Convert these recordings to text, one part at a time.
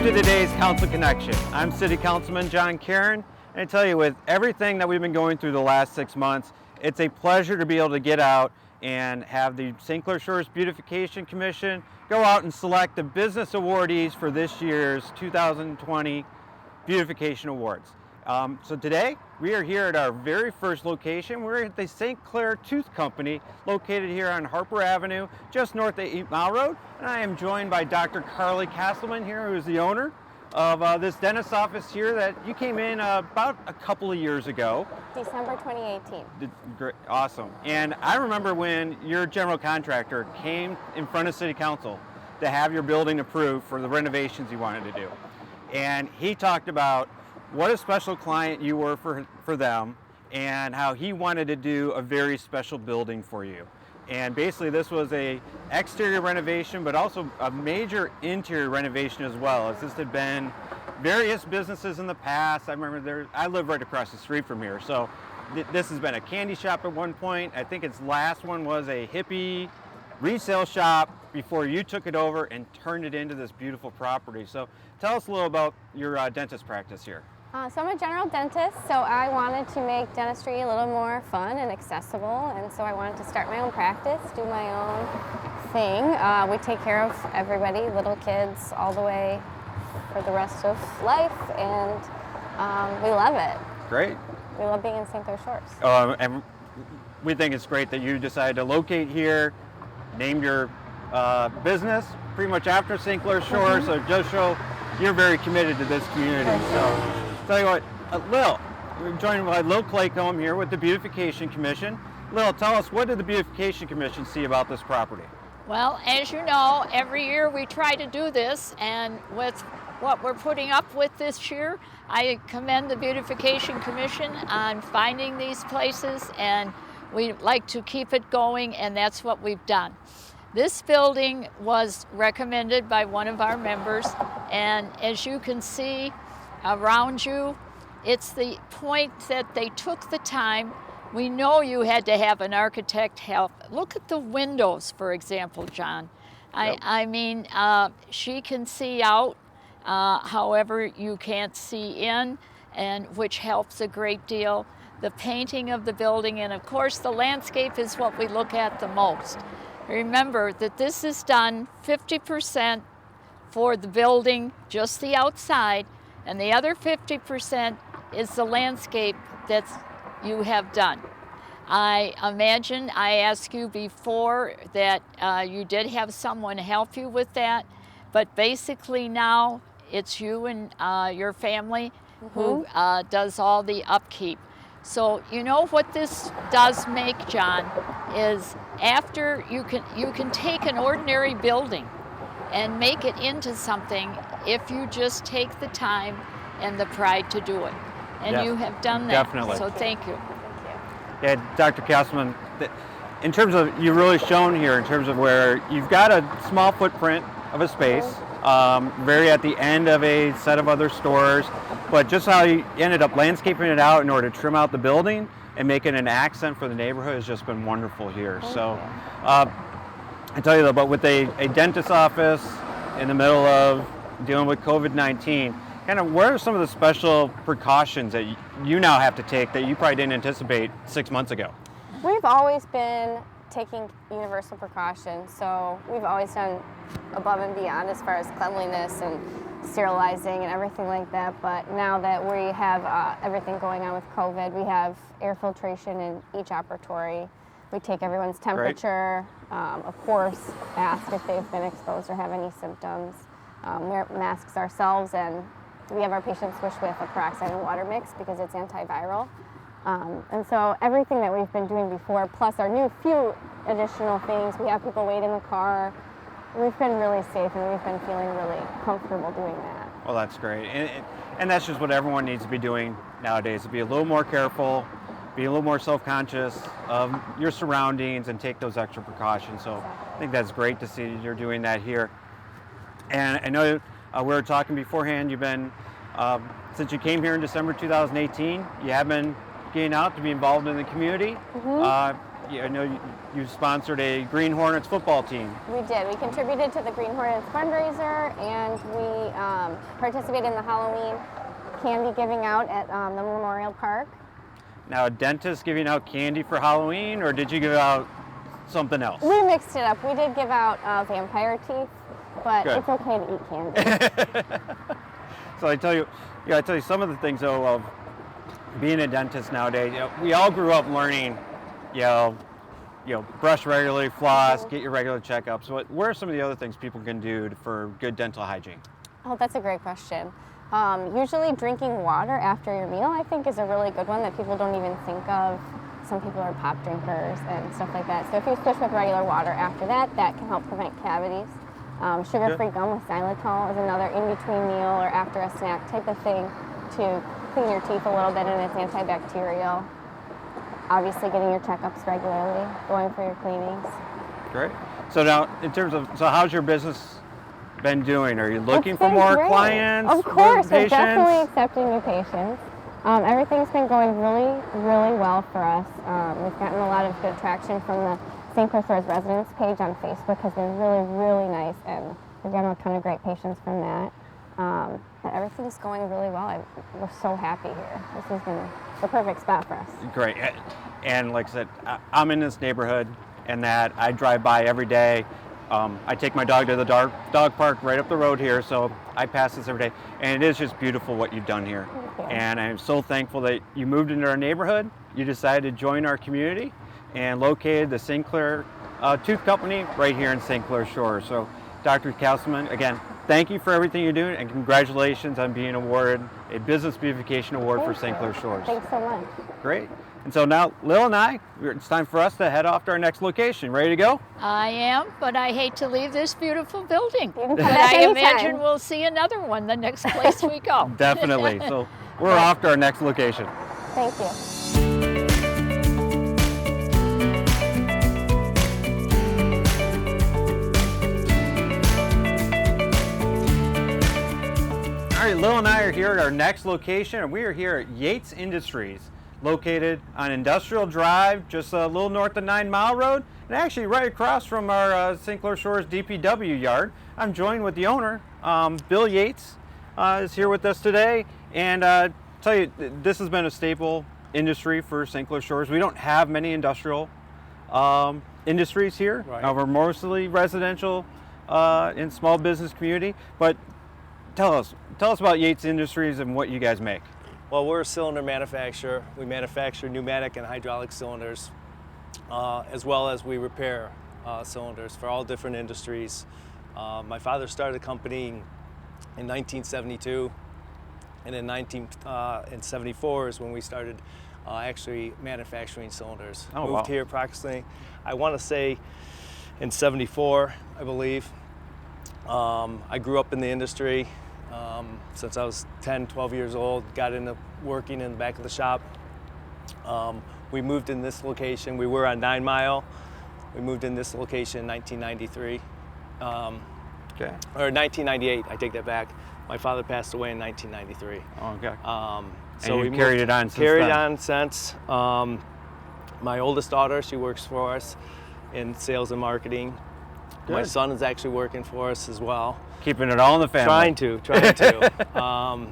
to today's Council Connection. I'm City Councilman Caron, and I tell you, with everything that we've been going through the last 6 months, it's a pleasure to be able to get out and have the St. Clair Shores Beautification Commission go out and select the business awardees for this year's 2020 Beautification Awards. So today, we are here at our very first location. We're at the St. Clair Tooth Company, located here on Harper Avenue, just north of 8 Mile Road. And I am joined by Dr. Councilman here, who is the owner of this dentist office here that you came in about a couple of years ago. December 2018. Great, awesome. And I remember when your general contractor came in front of City Council to have your building approved for the renovations you wanted to do. And he talked about what a special client you were for them, and how he wanted to do a very special building for you. And basically this was a exterior renovation, but also a major interior renovation as well, as this had been various businesses in the past. I remember I live right across the street from here, so this has been a candy shop at one point. I think its last one was a hippie resale shop before you took it over and turned it into this beautiful property. So tell us a little about your dentist practice here. So I'm a general dentist, so I wanted to make dentistry a little more fun and accessible, and so I wanted to start my own practice, do my own thing. We take care of everybody, little kids, all the way for the rest of life, and we love it. Great. We love being in St. Clair Shores. And we think it's great that you decided to locate here, named your business pretty much after St. Clair Shores, so it does show you're very committed to this community. So, tell you what, Lil, we're joined by Lil Claycomb here with the Beautification Commission. Lil, tell us, what did the Beautification Commission see about this property? Well, as you know, every year we try to do this, and with what we're putting up with this year, I commend the Beautification Commission on finding these places, and we like to keep it going, and that's what we've done. This building was recommended by one of our members, and as you can see around you, it's the point that they took the time. We know you had to have an architect help. Look at the windows, for example, John. Yep. I mean, she can see out, however you can't see in, and which helps a great deal. The painting of the building, and of course the landscape is what we look at the most. Remember that this is done 50% for the building, just the outside, and the other 50% is the landscape that you have done. I imagine I asked you before that you did have someone help you with that, but basically now it's you and your family who does all the upkeep. So you know what this does make, John, is after you can take an ordinary building and make it into something if you just take the time and the pride to do it. And Yes, you have done that. definitely. So thank you. Yeah, Dr. Councilman, in terms of, you've really shown here in terms of where you've got a small footprint of a space, very at the end of a set of other stores, but just how you ended up landscaping it out in order to trim out the building and make it an accent for the neighborhood has just been wonderful here. So I tell you though, but with a dentist office in the middle of dealing with COVID-19, kind of what are some of the special precautions that you now have to take that you probably didn't anticipate 6 months ago? We've always been taking universal precautions, so we've always done above and beyond as far as cleanliness and sterilizing and everything like that. But now that we have everything going on with COVID, we have air filtration in each operatory. We take everyone's temperature, of course, ask if they've been exposed or have any symptoms. Wear masks ourselves, and we have our patients swish with a peroxide and water mix because it's antiviral. And so everything that we've been doing before, plus our new few additional things, we have people wait in the car. We've been really safe, and we've been feeling really comfortable doing that. Well, that's great. And that's just what everyone needs to be doing nowadays, to be a little more careful, be a little more self-conscious of your surroundings and take those extra precautions. So I think that's great to see you're doing that here. And I know we were talking beforehand, you've been, since you came here in December 2018, you have been getting out to be involved in the community. I know you sponsored a Green Hornets football team. We did. We contributed to the Green Hornets fundraiser, and we participated in the Halloween candy giving out at the Memorial Park. Now, a dentist giving out candy for Halloween, or did you give out something else? We mixed it up. We did give out vampire teeth, but Good. it's okay to eat candy. So I tell you some of the things though of being a dentist nowadays. We all grew up learning, brush regularly, floss, get your regular checkups. What are some of the other things people can do for good dental hygiene? Oh, that's a great question. Usually drinking water after your meal, I think, is a really good one that people don't even think of. Some people are pop drinkers and stuff like that. So if you switch with regular water after that, that can help prevent cavities. Sugar-free gum with xylitol is another in-between meal or after a snack type of thing to clean your teeth a little bit, and it's antibacterial. Obviously getting your checkups regularly, going for your cleanings. Great. So now, so how's your business been doing? Are you looking It's for been more great. clients? Of course, more we're definitely patients? accepting new patients. Everything's been going really, really well for us. We've gotten a lot of good traction from the St. Clair Shores residents page on Facebook has been really, really nice, and we've gotten a ton of great patients from that. But everything's going really well. We're so happy here. This has been the perfect spot for us. Great. And like I said, I'm in this neighborhood, and that I drive by every day. I take my dog to the dog park right up the road here, so I pass this every day. And it is just beautiful what you've done here. Thank you. And I'm so thankful that you moved into our neighborhood, you decided to join our community, and located the St. Clair Tooth Company right here in St. Clair Shores. So Dr. Councilman, again, thank you for everything you're doing, and congratulations on being awarded a Business Beautification Award for St. Clair Shores. Thanks so much. Great. And so now, Lil and I, it's time for us to head off to our next location. Ready to go? I am, but I hate to leave this beautiful building. You can come But back I anytime. imagine we'll see another one the next place we go. Definitely. So we're off to our next location. Thank you. All right, Lil and I are here at our next location, and we are here at Yates Industries, located on Industrial Drive, just a little north of 9 Mile Road, and actually right across from our St. Clair Shores DPW yard. I'm joined with the owner, Bill Yates, is here with us today, and tell you, this has been a staple industry for St. Clair Shores. We don't have many industrial industries here. Right. We're mostly residential and small business community, but tell us about Yates Industries and what you guys make. Well, we're a cylinder manufacturer. We manufacture pneumatic and hydraulic cylinders, as well as we repair cylinders for all different industries. My father started a company in 1972, and in 1974 is when we started actually manufacturing cylinders. Oh, Moved wow. here approximately, I want to say, in 74, I believe. I grew up in the industry. Since I was 10, 12 years old, got into working in the back of the shop. We moved in this location. We were on 9 Mile. We moved in this location in 1993. Okay. Or 1998, I take that back. My father passed away in 1993. Oh, okay. So you've we carried it on since Carried then. on since. My oldest daughter, she works for us in sales and marketing. My Good. son is actually working for us as well. Keeping it all in the family. Trying to.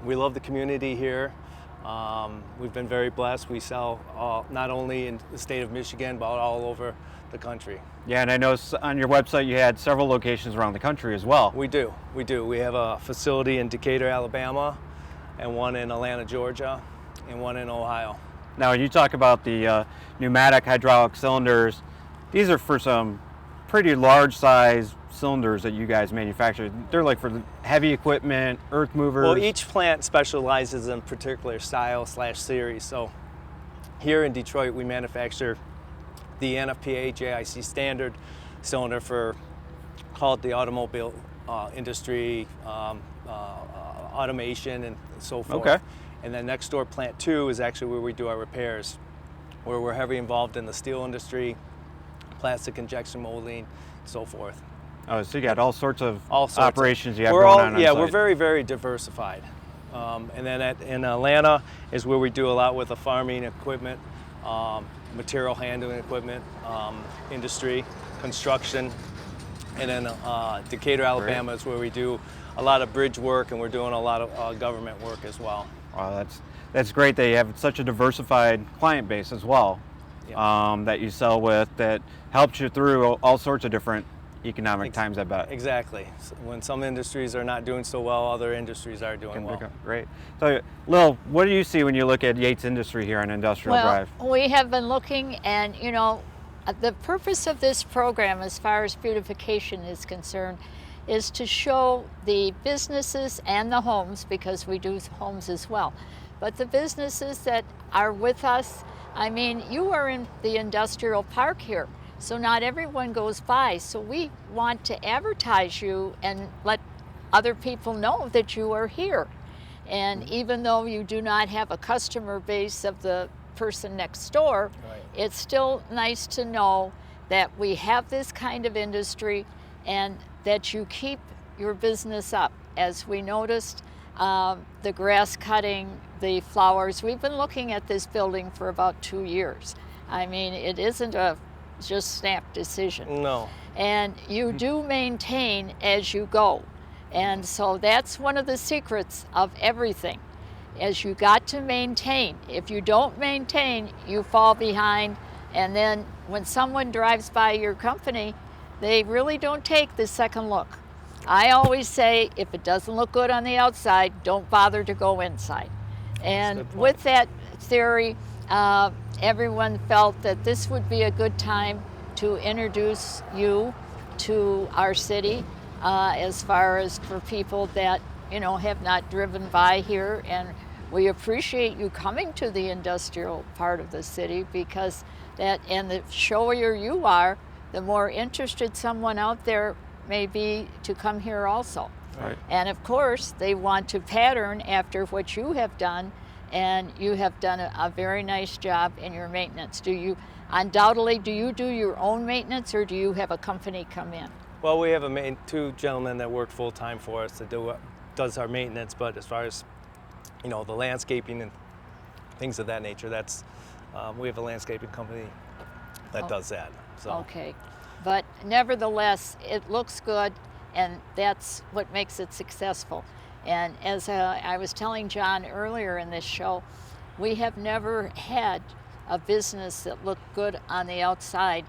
We love the community here. We've been very blessed. We sell not only in the state of Michigan, but all over the country. Yeah, and I know on your website you had several locations around the country as well. We do. We have a facility in Decatur, Alabama, and one in Atlanta, Georgia, and one in Ohio. Now, when you talk about the pneumatic hydraulic cylinders, these are for some pretty large size cylinders that you guys manufacture. They're like for the heavy equipment, earth movers. Well, each plant specializes in particular style/series. So here in Detroit, we manufacture the NFPA JIC standard cylinder for, call it the automobile industry, automation and so forth. Okay. And then next door, plant 2 is actually where we do our repairs, where we're heavily involved in the steel industry, plastic injection molding, so forth. Oh, so you got all sorts of All sorts operations you have we're going all, on yeah, site. we're very, very diversified. And then in Atlanta is where we do a lot with the farming equipment, material handling equipment industry, construction, and then Decatur, Alabama is where we do a lot of bridge work, and we're doing a lot of government work as well. Wow, that's great that you have such a diversified client base as well, that you sell with, that helps you through all sorts of different economic times, I bet. Exactly. So when some industries are not doing so well, other industries are doing well. Great. So, Lil, what do you see when you look at Yates Industry here on Industrial Drive? We have been looking, and you know, the purpose of this program, as far as beautification is concerned, is to show the businesses and the homes, because we do homes as well, but the businesses that are with us. I mean, you are in the industrial park here, so not everyone goes by. So we want to advertise you and let other people know that you are here. And even though you do not have a customer base of the person next door, it's still nice to know that we have this kind of industry and that you keep your business up. As we noticed, the grass cutting, the flowers, we've been looking at this building for about 2 years. I mean, it isn't a just snap decision. No. And you do maintain as you go. And so that's one of the secrets of everything, is you got to maintain. If you don't maintain, you fall behind. And then when someone drives by your company, they really don't take the second look. I always say, if it doesn't look good on the outside, don't bother to go inside. And with that theory, everyone felt that this would be a good time to introduce you to our city, as far as for people that, you know, have not driven by here. And we appreciate you coming to the industrial part of the city, because that, and the showier you are, the more interested someone out there may be to come here also. Right. And of course, they want to pattern after what you have done, and you have done a very nice job in your maintenance. Do you, undoubtedly, do you do your own maintenance, or do you have a company come in? Well, we have two gentlemen that work full-time for us that does our maintenance, but as far as, you know, the landscaping and things of that nature, that's, we have a landscaping company that does that. So. Okay, but nevertheless, it looks good, and that's what makes it successful. And as I was telling John earlier in this show, we have never had a business that looked good on the outside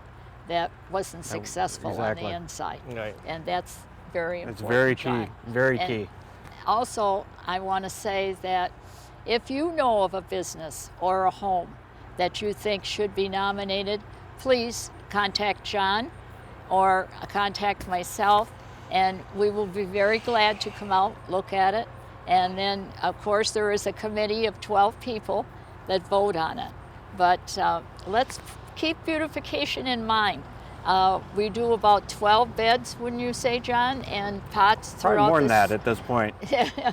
that wasn't successful on the inside. Right. And that's very important. It's very key, John. very And key. Also, I want to say that if you know of a business or a home that you think should be nominated, please contact John or contact myself, and we will be very glad to come out, look at it. And then, of course, there is a committee of 12 people that vote on it. But let's keep beautification in mind. We do about 12 beds, wouldn't you say, John, and pots throughout. Probably more than that at this point.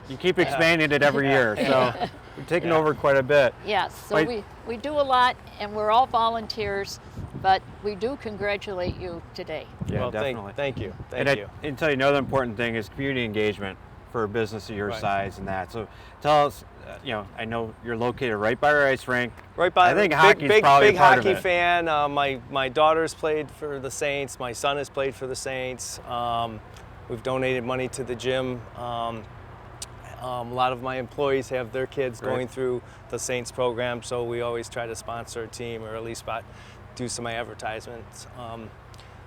You keep expanding it every year, so we're taking over quite a bit. Yes, so we do a lot, and we're all volunteers, but we do congratulate you today. Yeah, well, definitely. Thank you. And tell you another important thing is community engagement for a business of your size and that. So tell us, you know, I know you're located right by our ice rink. Right by. I think hockey's probably big a part hockey of it. fan. My daughter's played for the Saints. My son has played for the Saints. We've donated money to the gym. A lot of my employees have their kids going through the Saints program, so we always try to sponsor a team, or at least do some advertisements.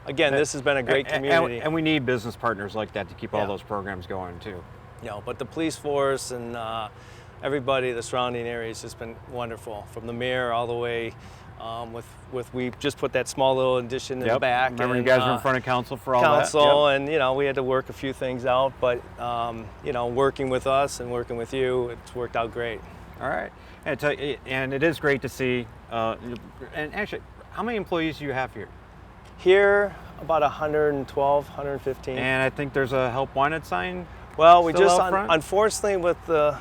Again, this has been a great community. And we need business partners like that to keep all those programs going too. You know, but the police force and everybody, the surrounding area has just been wonderful. From the mayor all the way, we just put that small little addition in the back. Remember, and, you guys were in front of council for all council, that? and you know, we had to work a few things out, but you know, working with us and working with you, it's worked out great. All right, and it is great to see. And actually, how many employees do you have here? Here, about 112, 115. And I think there's a help wanted sign. Well, we still just out front? unfortunately with the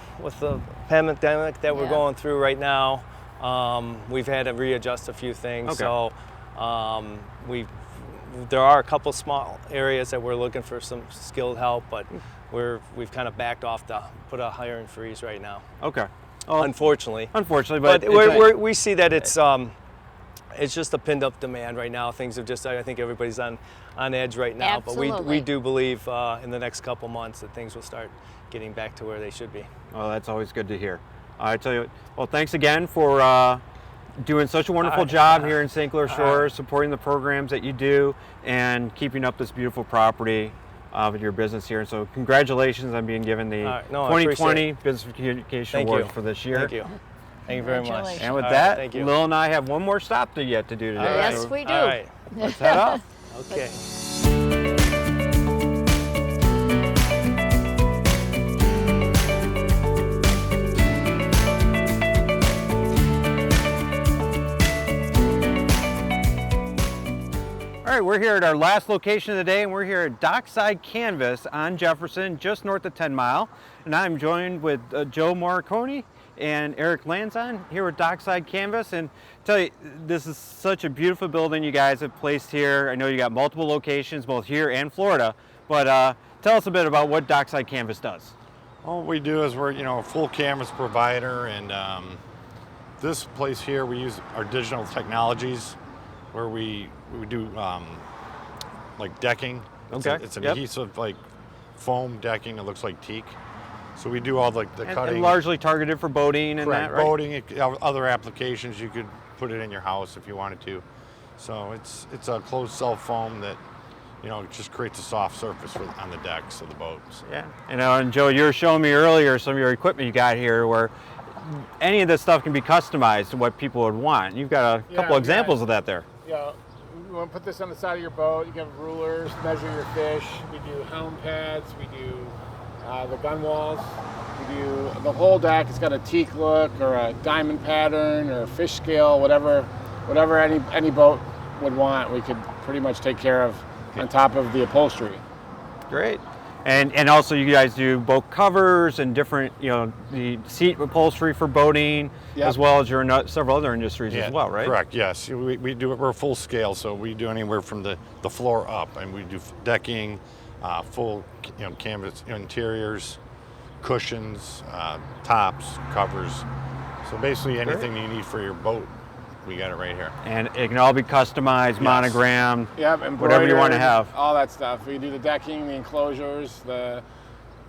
pandemic that we're going through right now, we've had to readjust a few things. Okay. So there are a couple small areas that we're looking for some skilled help, but we've kind of backed off to put a hiring freeze right now. Okay. Unfortunately. Unfortunately, But we see that it's It's just a pinned up demand right now. Things have just, I think everybody's on edge right now. Absolutely. But we do believe in the next couple months that things will start getting back to where they should be. Well, that's always good to hear. I tell you, well, thanks again for doing such a wonderful job here in St. Clair Shores, supporting the programs that you do, and keeping up this beautiful property of your business here. And so congratulations on being given the 2020 Beautification Award for this year. Thank you. Thank you very much. Congratulations. And with All that, right, thank you. Lil and I have one more stop to yet to do today. Yes, So we do. All right. let's head off. Okay. All right, we're here at our last location of the day, and we're here at Dockside Canvas on Jefferson, just north of 10 Mile. And I'm joined with Joe Morricone and Eric Lanzon here with Dockside Canvas. And tell you, this is such a beautiful building you guys have placed here. I know you got multiple locations, both here and Florida. But tell us a bit about what Dockside Canvas does. All we do is we're a full canvas provider, and this place here we use our digital technologies, where we do like decking. Okay. It's an adhesive like foam decking. It looks like teak. So we do all the cutting. And largely targeted for boating and Correct. that, right? Boating, other applications. You could put it in your house if you wanted to. So it's a closed cell foam that it just creates a soft surface on the decks of the boats. Yeah. And Joe, you were showing me earlier some of your equipment you got here where any of this stuff can be customized to what people would want. You've got a couple examples of that there. Yeah, you want to put this on the side of your boat. You can have rulers, measure your fish. We do helm pads. We do the gun walls. We do the whole deck. It's got a teak look or a diamond pattern or a fish scale, whatever any boat would want. We could pretty much take care of on top of the upholstery. Great. And also you guys do boat covers and different, the seat upholstery for boating, as well as you're in several other industries as well, right? Correct, yes. We do it, we're full scale, so we do anywhere from the floor up, and we do decking, full canvas interiors, cushions, tops, covers. So basically anything you need for your boat, we got it right here. And it can all be customized, monogrammed, whatever you want to have. All that stuff. We do the decking, the enclosures, the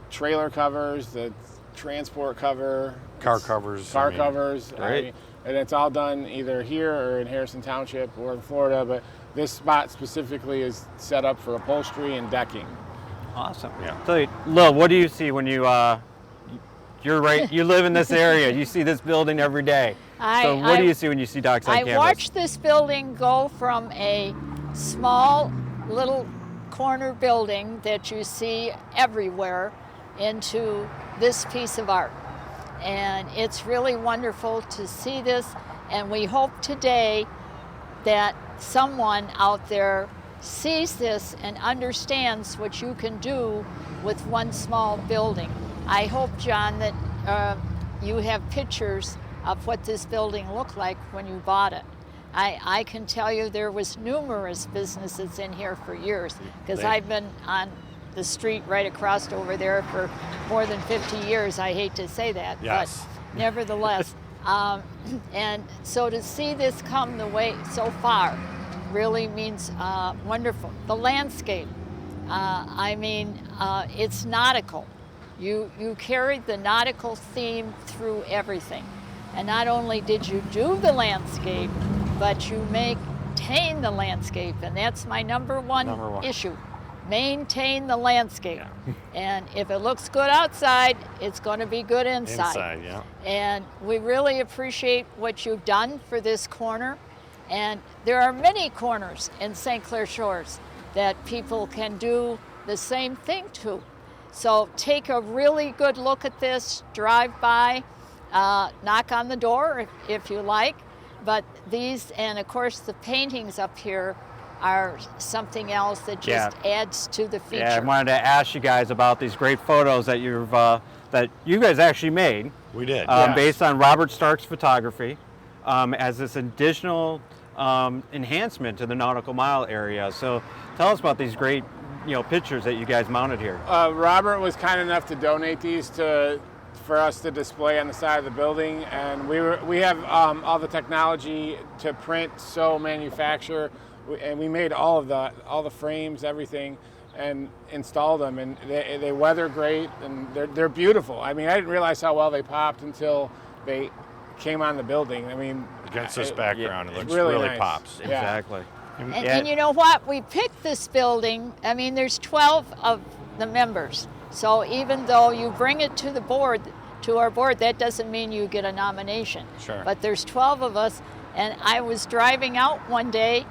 trailer covers, the transport cover. Car covers. Covers. Great. And it's all done either here or in Harrison Township or in Florida, but this spot specifically is set up for upholstery and decking. Awesome. Yeah. So, Lil, what do you see when you live in this area, you see this building every day. So what do you see when you see Dockside Canvas? I watched this building go from a small little corner building that you see everywhere into this piece of art. And it's really wonderful to see this, and we hope today that someone out there sees this and understands what you can do with one small building. I hope, John, that you have pictures of what this building looked like when you bought it. I can tell you there was numerous businesses in here for years, because I've been on the street right across over there for more than 50 years. I hate to say that, yes. But nevertheless. And so to see this come the way so far really means wonderful. The landscape, it's nautical. You carried the nautical theme through everything. And not only did you do the landscape, but you maintain the landscape. And that's my number one issue. Maintain the landscape. Yeah. And if it looks good outside, it's going to be good inside. Inside, yeah. And we really appreciate what you've done for this corner. And there are many corners in St. Clair Shores that people can do the same thing to. So take a really good look at this, drive by, knock on the door if you like. But these, and of course the paintings up here, are something else that just adds to the feature. Yeah, I wanted to ask you guys about these great photos that that you guys actually made. We did. Based on Robert Stark's photography, as this additional enhancement to the nautical mile area. So tell us about these great pictures that you guys mounted here. Robert was kind enough to donate these to for us to display on the side of the building, and we have all the technology to print, sew, manufacture, and we made all the frames, everything, and installed them, and they weather great, and they're beautiful. I mean, I didn't realize how well they popped until they came on the building. I mean, Against this background, it looks really really nice. pops. Yeah. Exactly. And you know what? We picked this building. I mean, there's 12 of the members. So even though you bring it to the board, to our board, that doesn't mean you get a nomination. Sure. But there's 12 of us, and I was driving out one day,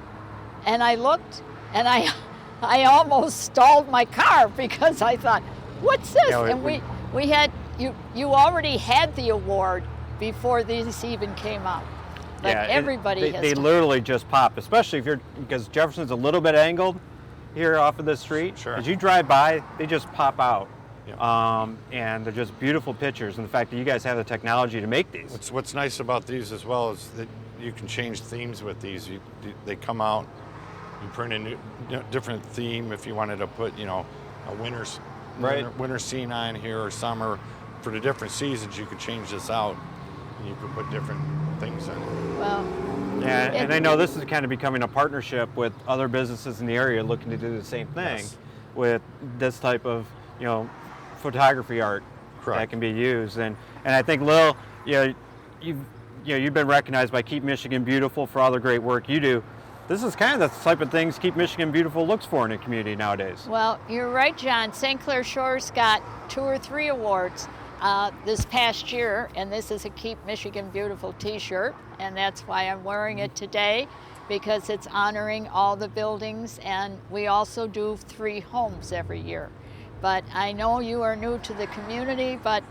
and I looked, and I almost stalled my car because I thought, what's this? Yeah, and we had, you already had the award before these even came out. But Yeah, everybody has they to. literally just pop, especially if because Jefferson's a little bit angled here off of the street. Sure. As you drive by, they just pop out. Yeah. And they're just beautiful pictures. And the fact that you guys have the technology to make these. What's nice about these as well is that you can change themes with these. They come out, you print a new, different theme if you wanted to put, a winter scene on here or summer. For the different seasons, you could change this out and you could put different things in it. Well, Yeah, and I know this is kind of becoming a partnership with other businesses in the area looking to do the same thing Yes. with this type of, photography art that Correct. can be used. And I think, Lil, you've been recognized by Keep Michigan Beautiful for all the great work you do. This is kind of the type of things Keep Michigan Beautiful looks for in a community nowadays. well, you're right, John. St. Clair Shores got 2 or 3 awards this past year, and this is a Keep Michigan Beautiful t-shirt, and that's why I'm wearing it today, because it's honoring all the buildings, and we also do 3 homes every year. But I know you are new to the community, but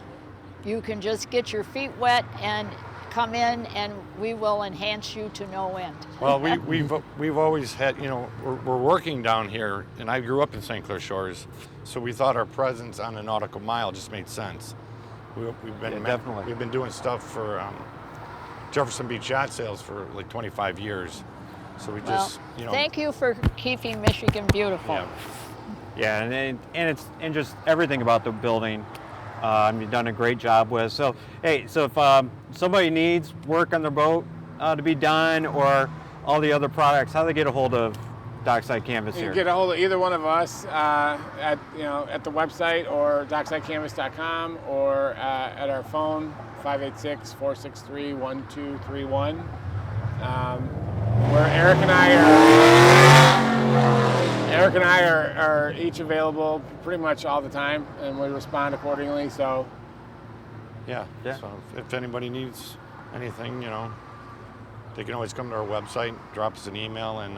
you can just get your feet wet and come in, and we will enhance you to no end. Well, we've always had, we're working down here, and I grew up in St. Clair Shores, so we thought our presence on the nautical mile just made sense. Definitely. We've been doing stuff for Jefferson Beach yacht sales for like 25 years, so we Well, just, thank you for keeping Michigan beautiful. Yeah. Yeah, and just everything about the building, you've done a great job with. So hey, so if somebody needs work on their boat to be done, or all the other products, how do they get a hold of Dockside Canvas You here? can get a hold of either one of us at the website or docksidecanvas.com, or at our phone 586-463-1231. Where Eric and I are each available pretty much all the time, and we respond accordingly. So Yeah. Yeah. So if anybody needs anything, they can always come to our website, drop us an email, and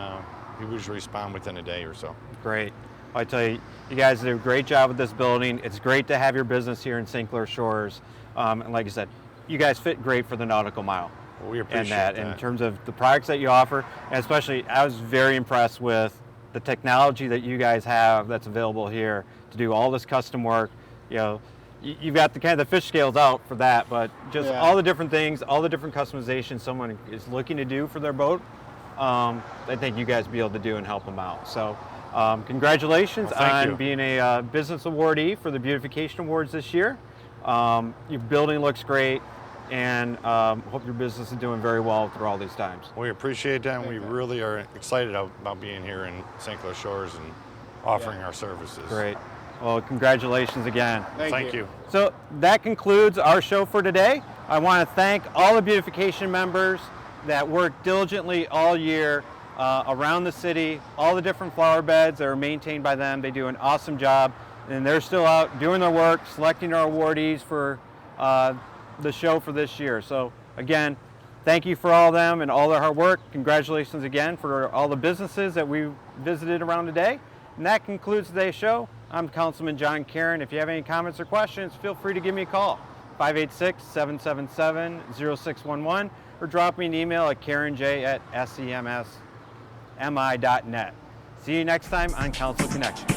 we usually respond within a day or so. Great. I tell you, you guys do a great job with this building. It's great to have your business here in St. Clair Shores. And like I said, you guys fit great for the nautical mile. Well, we appreciate And that. in terms of the products that you offer, and especially, I was very impressed with the technology that you guys have that's available here to do all this custom work. You've got the kind of the fish scales out for that, but just Yeah. all the different things, all the different customizations someone is looking to do for their boat, I think you guys be able to do and help them out. So congratulations Well, thank on you. being a business awardee for the Beautification Awards this year. Your building looks great, and hope your business is doing very well through all these times. We appreciate that, and we really are excited about being here in St. Clair Shores and offering our services. Great. Well, congratulations again. thank you. So that concludes our show for today. I want to thank all the beautification members that work diligently all year around the city, all the different flower beds that are maintained by them. They do an awesome job, and they're still out doing their work, selecting our awardees for the show for this year. So again, thank you for all of them and all their hard work. Congratulations again for all the businesses that we visited around today. And that concludes today's show. I'm Councilman John Caron. If you have any comments or questions, feel free to give me a call, 586-777-0611, or drop me an email at karonj@semsmi.net. See you next time on Council Connection.